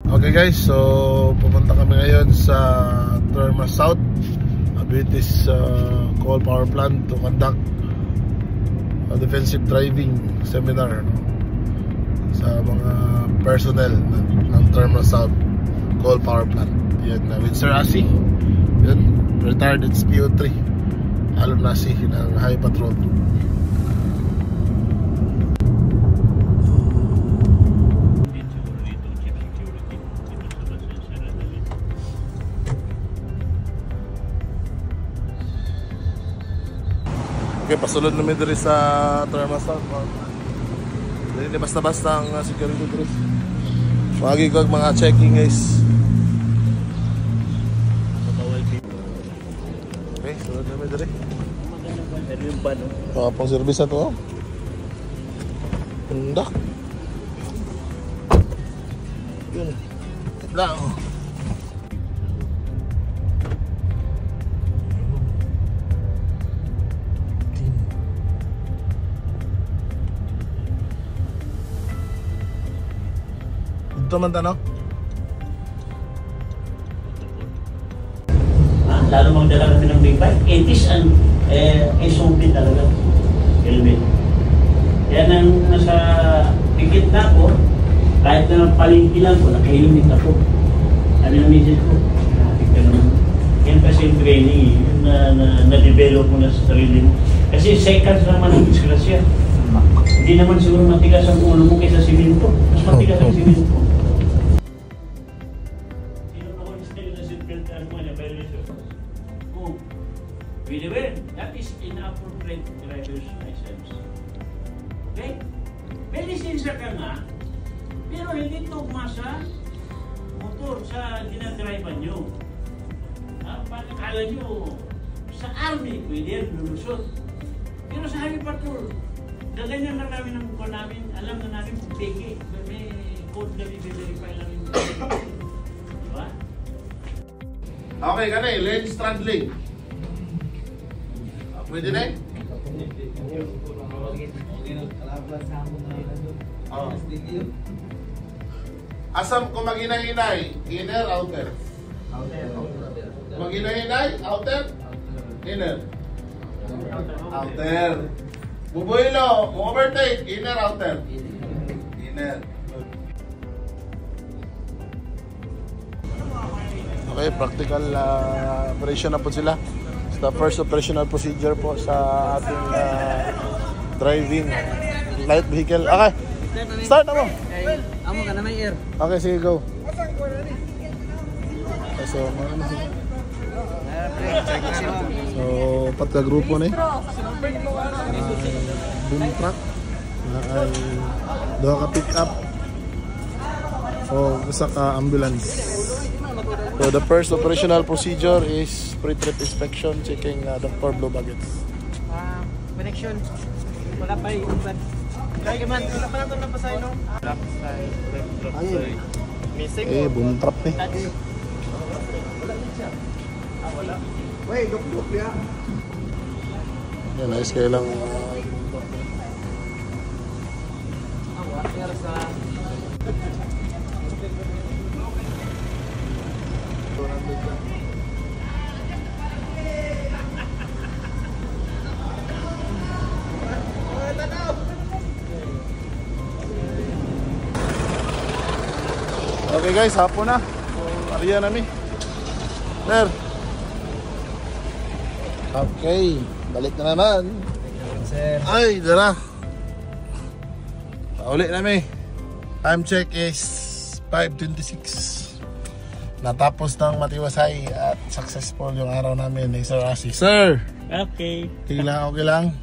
Okay guys, so pupunta kami ngayon sa Terma South, British coal power plant to conduct a defensive driving seminar sa mga personnel ng Terma South coal power plant. Yan, with Sir Asi, yan, retired SPO3 Alon Nasi ng High Patrol. Okay, pasulod namin diri sa Terma South. Dili basta-basta ang security diri. Wagi ko mga checking guys. Okay, sulod namin diri. Pang service ato. Pundak. Yun. Lang. Ito man tanong? Lalo magdala kami ng big bike, 80s and SOP talaga, helmet. Yan ang nasa pikit na ako, kahit na palingki lang ko, naka-helmet ako. Ano yung message ko? Grabe ka naman. Yan kasi yung training, yung na-develop mo na sa sarili mo. Kasi seconds naman ang disgrasya. Hindi naman siguro matigas ang ulo mo kaysa simento. Mas matigas ang simento. By the way, that is inappropriate driver's license. Okay? May lisensya ka nga, pero hindi tugma sa motor, sa dinadrivean nyo. Pagkakala nyo, sa army, pwede yan, lulusot. Pero sa highway patrol, daganyan na namin ang mukha namin, alam na namin kung peke. May code na i-verify lang yung diba? Okay, ganun, lane straddling. Pwede na eh? Oh. Asam kung maghinay-hinay, inner, outer? Maghinay-hinay, outer? Inner? Outer. Bubuhilo, overtake, inner, outer? Inner. Okay, practical operation na po sila. The first operational procedure po sa ating driving light vehicle. Okay, start na mo. Amo ka na may air. Okay, sige, go. So, patga grupo ni boom truck na ay doha ka pick up o isa ka ambulance. So the first operational procedure is pre-trip inspection, checking the 4 blue baggage. Connection. Wala pa yung uban. Kaya man, wala pa natin napasay no? Drop side, drop side. Missing eh, boom trap ni. Wala. Wait, duk-duk ya. Yan, nice kayo lang. Okay guys, hapon na. So, ariya namin. Sir. Okay, balik na naman. Sir. Ay, dala. Paulit namin. Time check is 5:26. Natapos ng matiwasay at successful yung araw namin ni Sir Asi. Sir! Okay. Tingnan, okay lang?